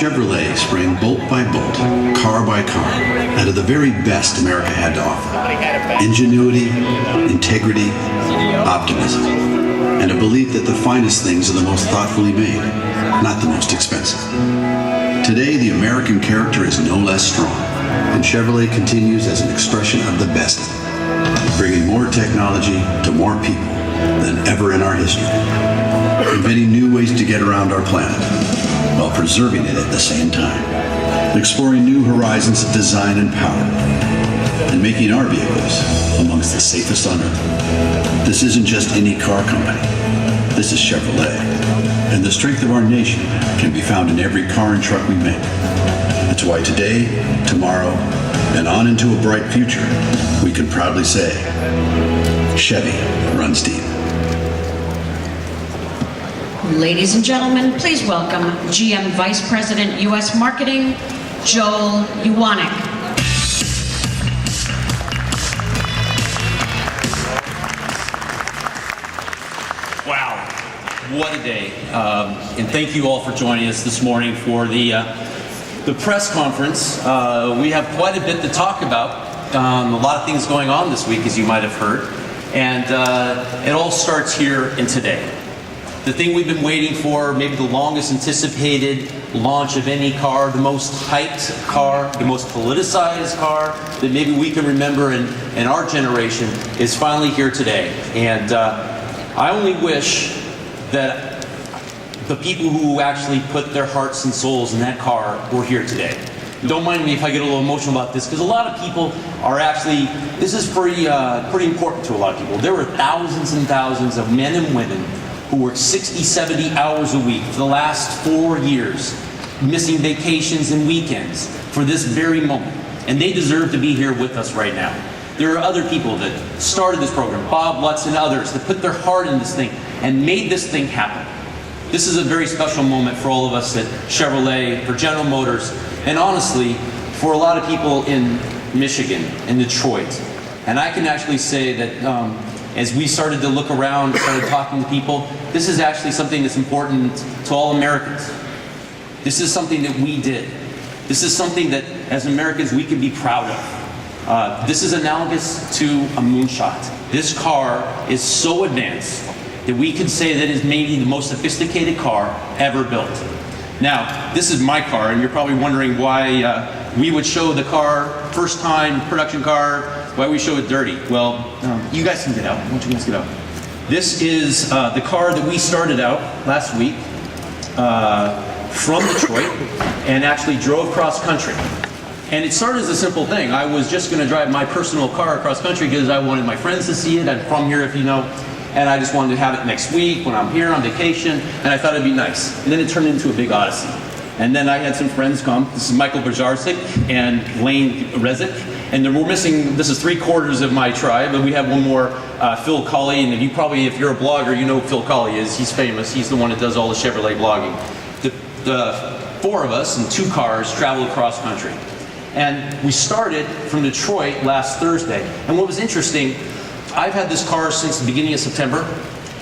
Chevrolet sprang bolt by bolt, car by car, out of the very best America had to offer. Ingenuity, integrity, optimism, and a belief that the finest things are the most thoughtfully made, not the most expensive. Today, the American character is no less strong, and Chevrolet continues as an expression of the best, bringing more technology to more people than ever in our history, inventing new ways to get around our planet while preserving it at the same time, exploring new horizons of design and power, and making our vehicles amongst the safest on earth. This isn't just any car company. This is Chevrolet, and the strength of our nation can be found in every car and truck we make. That's why today, tomorrow, and on into a bright future, we can proudly say, Chevy runs deep. Ladies and gentlemen, please welcome GM Vice President, U.S. Marketing, Joel Uwanek. Wow, what a day. And thank you all for joining us this morning for the press conference. We have quite a bit to talk about. A lot of things going on this week, as you might have heard. And it all starts here and today. The thing we've been waiting for, maybe the longest anticipated launch of any car, the most hyped car, the most politicized car that maybe we can remember in our generation, is finally here today. And I only wish that the people who actually put their hearts and souls in that car were here today. Don't mind me if I get a little emotional about this, because a lot of people are actually, this is pretty important to a lot of people. There were thousands and thousands of men and women who worked 60, 70 hours a week for the last 4 years, missing vacations and weekends for this very moment. And they deserve to be here with us right now. There are other people that started this program, Bob Lutz and others, that put their heart in this thing and made this thing happen. This is a very special moment for all of us at Chevrolet, for General Motors, and honestly, for a lot of people in Michigan and Detroit. And I can actually say that as we started to look around, started talking to people, this is actually something that's important to all Americans. This is something that we did. This is something that, as Americans, we can be proud of. This is analogous to a moonshot. This car is so advanced that we can say that it is maybe the most sophisticated car ever built. Now, this is my car, and you're probably wondering why we would show the car, first time production car, why we show it dirty. Well, you guys can get out. Why don't you guys get out? This is the car that we started out last week from Detroit and actually drove cross country. And it started as a simple thing. I was just going to drive my personal car across country because I wanted my friends to see it. I'm from here, if you know. And I just wanted to have it next week when I'm here on vacation. And I thought it'd be nice. And then it turned into a big odyssey. And then I had some friends come. This is Michael Bajarczyk and Lane Rezik. And we're missing, this is 3/4 of my tribe, and we have one more, Phil Colley. And if you're a blogger, you know who Phil Colley is. He's famous. He's the one that does all the Chevrolet blogging. The 4 of us in 2 cars traveled across country. And we started from Detroit last Thursday. And what was interesting, I've had this car since the beginning of September.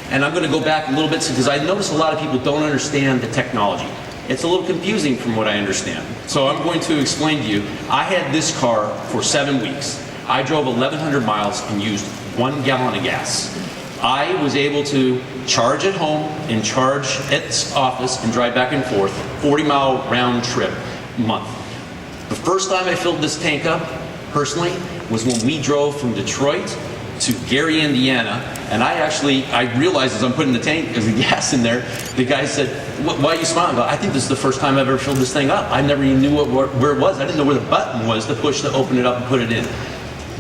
And I'm going to go back a little bit because I notice a lot of people don't understand the technology. It's a little confusing from what I understand. So I'm going to explain to you. I had this car for 7 weeks. I drove 1,100 miles and used 1 gallon of gas. I was able to charge at home and charge at the office and drive back and forth, 40-mile round trip month. The first time I filled this tank up, personally, was when we drove from Detroit to Gary, Indiana, and I realized as I'm putting the tank of the gas in there, the guy said, why are you smiling? I think this is the first time I've ever filled this thing up. I never even knew where it was. I didn't know where the button was to push to open it up and put it in.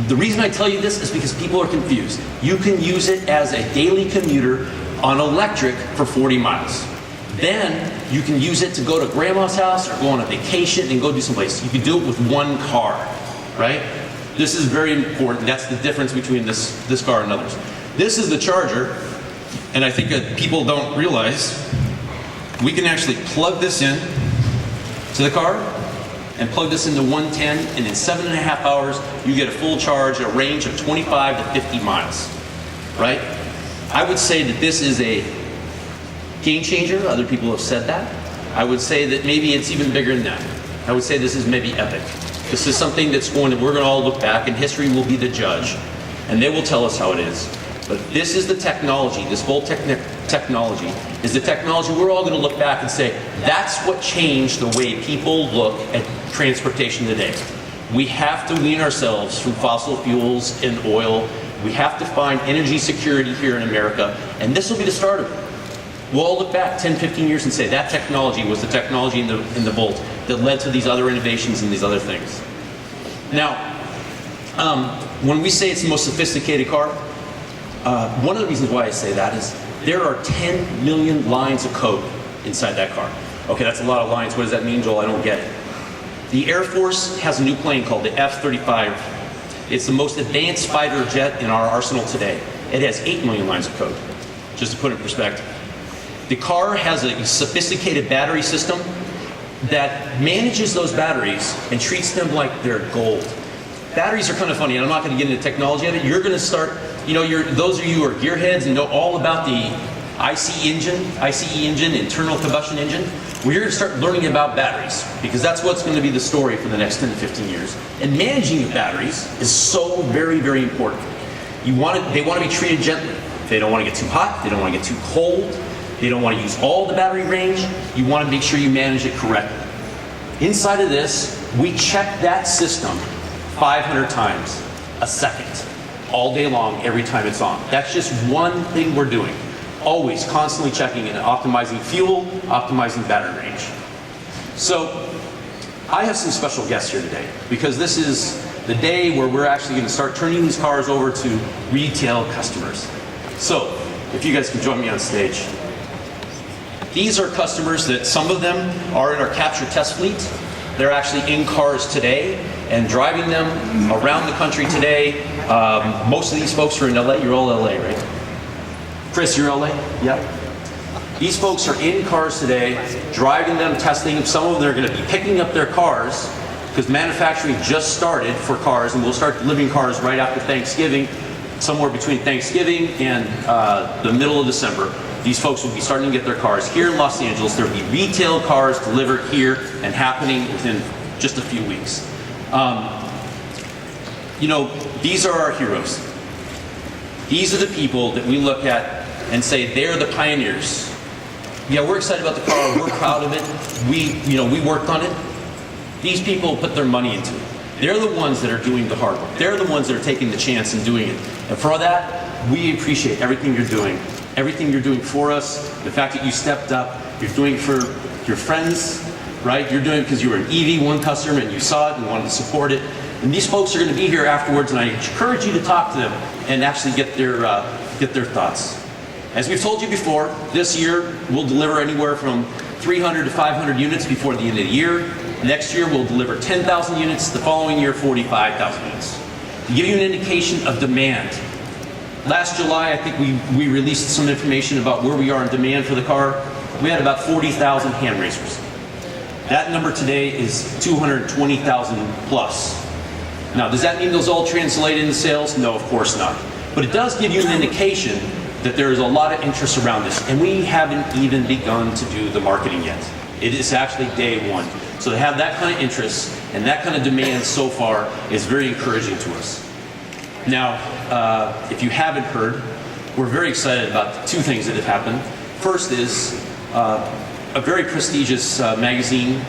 The reason I tell you this is because people are confused. You can use it as a daily commuter on electric for 40 miles. Then you can use it to go to grandma's house or go on a vacation and go do someplace. You can do it with 1 car, right? This is very important. That's the difference between this car and others. This is the charger, and I think that people don't realize we can actually plug this in to the car and plug this into 110, and in 7.5 hours you get a full charge at a range of 25 to 50 miles, right? I would say that this is a game changer. Other people have said that. I would say that maybe it's even bigger than that. I would say this is maybe epic. This is something that's we're going to all look back, and history will be the judge, and they will tell us how it is. But this is the technology, this Volt technology is the technology we're all going to look back and say, that's what changed the way people look at transportation today. We have to wean ourselves from fossil fuels and oil. We have to find energy security here in America, and this will be the start of it. We'll all look back 10, 15 years and say that technology was the technology in the Volt that led to these other innovations and these other things. Now, when we say it's the most sophisticated car, one of the reasons why I say that is there are 10 million lines of code inside that car. Okay, that's a lot of lines. What does that mean, Joel? I don't get it. The Air Force has a new plane called the F-35. It's the most advanced fighter jet in our arsenal today. It has 8 million lines of code, just to put it in perspective. The car has a sophisticated battery system that manages those batteries and treats them like they're gold. Batteries are kind of funny, and I'm not going to get into technology of it. You're going to start, those of you who are gearheads and know all about the ICE engine, internal combustion engine, well, you're going to start learning about batteries, because that's what's going to be the story for the next 10 to 15 years. And managing the batteries is so very, very important. They want to be treated gently. They don't want to get too hot. They don't want to get too cold. They don't want to use all the battery range. You want to make sure you manage it correctly. Inside of this, we check that system 500 times a second, all day long, every time it's on. That's just one thing we're doing. Always, constantly checking and optimizing fuel, optimizing battery range. So, I have some special guests here today, because this is the day where we're actually going to start turning these cars over to retail customers. So, if you guys can join me on stage. These are customers that some of them are in our capture test fleet. They're actually in cars today and driving them around the country today. Most of these folks are in LA. You're all LA, right? Chris, you're LA? Yep. These folks are in cars today, driving them, testing them. Some of them are going to be picking up their cars, because manufacturing just started for cars, and we'll start delivering cars right after Thanksgiving, somewhere between Thanksgiving and the middle of December. These folks will be starting to get their cars here in Los Angeles. There will be retail cars delivered here and happening within just a few weeks. These are our heroes. These are the people that we look at and say they're the pioneers. Yeah, we're excited about the car. We're proud of it. We worked on it. These people put their money into it. They're the ones that are doing the hard work. They're the ones that are taking the chance and doing it. And for that, we appreciate everything you're doing. Everything you're doing for us, the fact that you stepped up, you're doing it for your friends, right? You're doing it because you were an EV1 customer and you saw it and wanted to support it. And these folks are going to be here afterwards, and I encourage you to talk to them and actually get their thoughts. As we've told you before, this year we'll deliver anywhere from 300 to 500 units before the end of the year. Next year we'll deliver 10,000 units. The following year, 45,000 units. To give you an indication of demand, last July, I think we released some information about where we are in demand for the car. We had about 40,000 hand raisers. That number today is 220,000 plus. Now, does that mean those all translate into sales? No, of course not. But it does give you an indication that there is a lot of interest around this, and we haven't even begun to do the marketing yet. It is actually day one. So to have that kind of interest and that kind of demand so far is very encouraging to us. Now, if you haven't heard, we're very excited about two things that have happened. First is a very prestigious magazine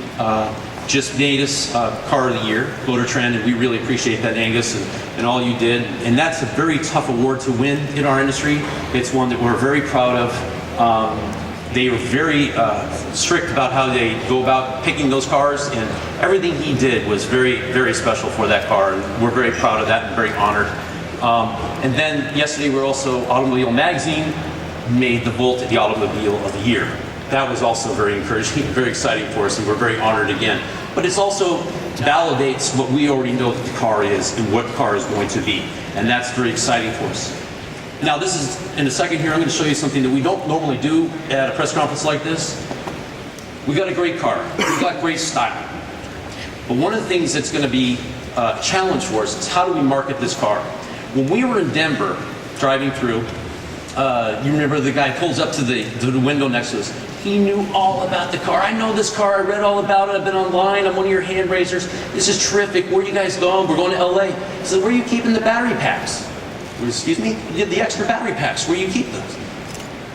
just made us Car of the Year, Motor Trend, and we really appreciate that, Angus, and all you did. And that's a very tough award to win in our industry. It's one that we're very proud of. They were very strict about how they go about picking those cars, and everything he did was very, very special for that car, and we're very proud of that and very honored. And then yesterday we were also, Automobile Magazine made the Volt the Automobile of the Year. That was also very encouraging, very exciting for us, and we're very honored again. But it also validates what we already know that the car is and what the car is going to be, and that's very exciting for us. Now this is, in a second here, I'm going to show you something that we don't normally do at a press conference like this. We've got a great car. We've got great style. But one of the things that's going to be a challenge for us is how do we market this car? When we were in Denver driving through, you remember the guy pulls up to the window next to us. He knew all about the car. I know this car. I read all about it. I've been online. I'm one of your hand raisers. This is terrific. Where are you guys going? We're going to LA. He said, where are you keeping the battery packs? Excuse me? The extra battery packs. Where do you keep those?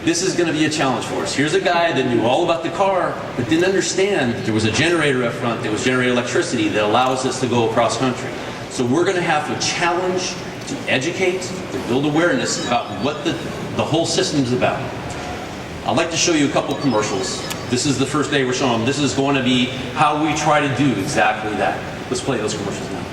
This is going to be a challenge for us. Here's a guy that knew all about the car, but didn't understand that there was a generator up front that was generating electricity that allows us to go across country. So we're going to have to challenge, to educate, to build awareness about what the whole system's about. I'd like to show you a couple commercials. This is the first day we're showing them. This is going to be how we try to do exactly that. Let's play those commercials now.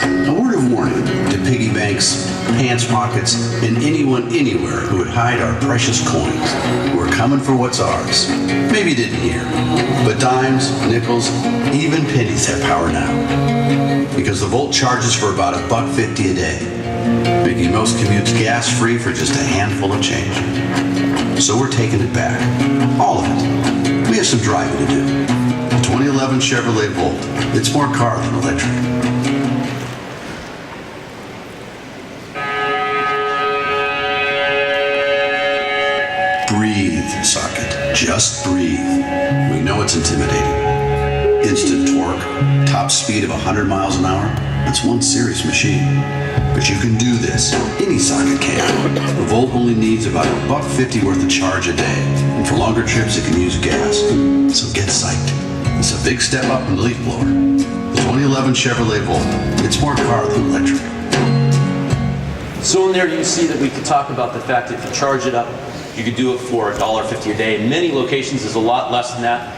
A word of warning to piggy banks, pants pockets, and anyone anywhere who would hide our precious coins. We're coming for what's ours. Maybe you didn't hear, but dimes, nickels, even pennies have power now. Because the Volt charges for about $1.50 a day, making most commutes gas-free for just a handful of change. So we're taking it back. All of it. We have some driving to do. The 2011 Chevrolet Volt. It's more car than electric. Breathe, socket. Just breathe. We know it's intimidating. Instant torque, top speed of 100 miles an hour. That's one serious machine. But you can do this. Any socket can. The Volt only needs about $1.50 worth of charge a day. And for longer trips, it can use gas. So get psyched. It's a big step up from the leaf blower. The 2011 Chevrolet Volt. It's more car than electric. So in there you see that we could talk about the fact that if you charge it up, you could do it for $1.50 a day. In many locations, it's a lot less than that.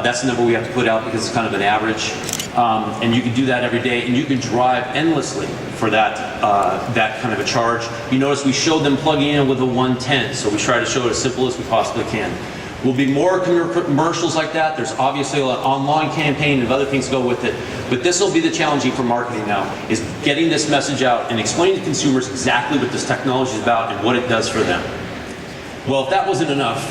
That's the number we have to put out because it's kind of an average. And you can do that every day, and you can drive endlessly for that kind of a charge. You notice we showed them plugging in with a 110, so we try to show it as simple as we possibly can. Will be more commercials like that. There's obviously an online campaign and other things go with it. But this will be the challenging for marketing now, is getting this message out and explaining to consumers exactly what this technology is about and what it does for them. Well, if that wasn't enough,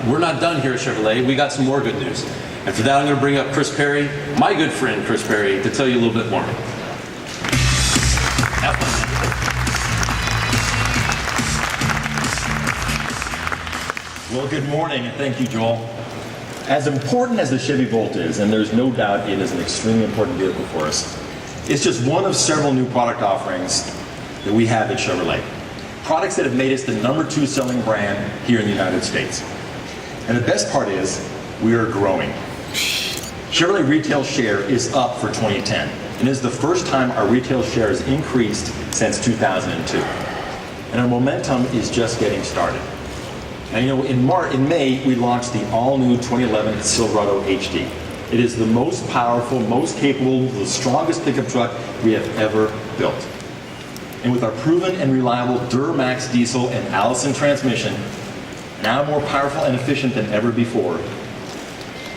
we're not done here at Chevrolet. We got some more good news. And for that, I'm going to bring up Chris Perry, my good friend Chris Perry, to tell you a little bit more. Well, good morning, and thank you, Joel. As important as the Chevy Volt is, and there's no doubt it is an extremely important vehicle for us, it's just one of several new product offerings that we have at Chevrolet. Products that have made us the #2 selling brand here in the United States. And the best part is, we are growing. Chevrolet retail share is up for 2010, and is the first time our retail share has increased since 2002. And our momentum is just getting started. Now, you know, in May, we launched the all-new 2011 Silverado HD. It is the most powerful, most capable, the strongest pickup truck we have ever built. And with our proven and reliable Duramax diesel and Allison transmission, now more powerful and efficient than ever before,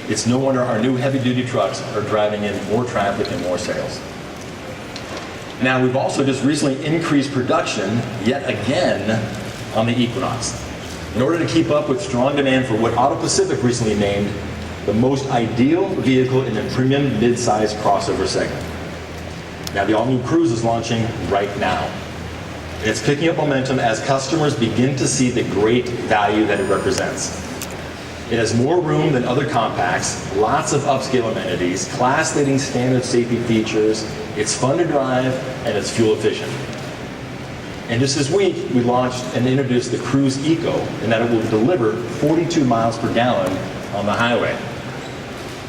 it's no wonder our new heavy-duty trucks are driving in more traffic and more sales. Now, we've also just recently increased production, yet again, on the Equinox, in order to keep up with strong demand for what Auto Pacific recently named the most ideal vehicle in the premium mid-size crossover segment. Now, the all-new Cruise is launching right now. And it's picking up momentum as customers begin to see the great value that it represents. It has more room than other compacts, lots of upscale amenities, class-leading standard safety features, it's fun to drive, and it's fuel efficient. And just this week, we launched and introduced the Cruise Eco, in that it will deliver 42 miles per gallon on the highway.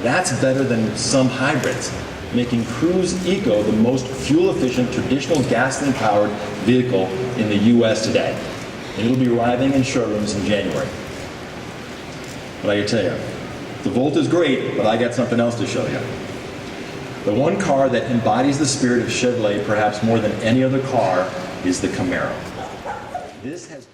That's better than some hybrids, making Cruise Eco the most fuel-efficient traditional gasoline-powered vehicle in the U.S. today. And it'll be arriving in showrooms in January. But I gotta tell you, the Volt is great, but I got something else to show you. The one car that embodies the spirit of Chevrolet perhaps more than any other car is the Camaro. This has